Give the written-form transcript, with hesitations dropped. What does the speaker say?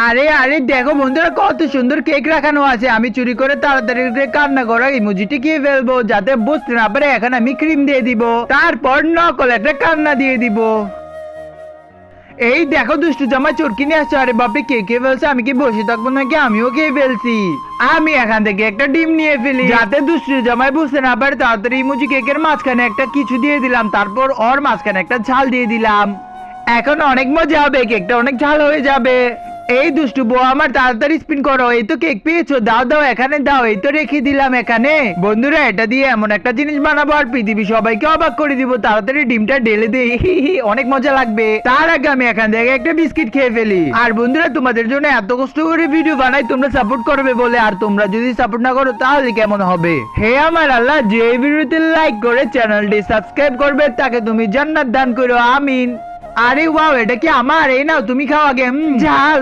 আরে আরে দেখো বন্ধুরা, কত সুন্দর কেক রাখানো আছে। আমি চুরি করে তাড়াতাড়ি করে কান্না করা ইমোজিটি খেয়ে ফেলবো, যাতে বুঝতে না পারে। এখন আমি ক্রিম দিয়ে দিব, তারপর নকল একটা কান্না দিয়ে দিব। এই দেখো দুষ্টু জামাই চোরকি নিয়ে আসছে। আরে বাপরে, কে কে ফেলছে? আমি কি বসে থাকবো নাকি? আমিও খেয়ে ফেলছি। আমি এখান থেকে একটা ডিম নিয়ে ফেলি, যাতে দুষ্টু জামাই বুঝতে না পারে। তাড়াতাড়ি ইমোজি কেকের মাঝখানে একটা কিছু দিয়ে দিলাম, তারপর ওর মাঝখানে একটা ঝাল দিয়ে দিলাম। এখন অনেক মজা হবে, কেকটা অনেক ঝাল হয়ে যাবে। এই দুষ্টু বউ আমার, তাড়াতাড়ি স্পিন করো। এই তো কেক পেয়েছো, দাও দাও এখানে দাও। এই তো রেখে দিলাম এখানে। বন্ধুরা, এটা দিয়ে এমন একটা জিনিস বানাবো আর পৃথিবী সবাইকে অবাক করে দিব। তাড়াতাড়ি ডিমটা ঢেলে দেই, অনেক মজা লাগবে। তার আগে আমি এখান থেকে একটা বিস্কিট খেয়ে ফেলি। আর বন্ধুরা, তোমাদের জন্য এত কষ্ট করে ভিডিও বানাই তোমরা সাপোর্ট করবে বলে। আর তোমরা যদি সাপোর্ট না করো তাহলে কেমন হবে? হে আমার আল্লাহ, যে এই ভিডিওতে লাইক করে চ্যানেলটি সাবস্ক্রাইব করবে তাকে তুমি জান্নাত দান করো, আমিন। আরে ওয়াও, এটা কি আমার? এই নাও তুমি খাও আগে। ঝাল।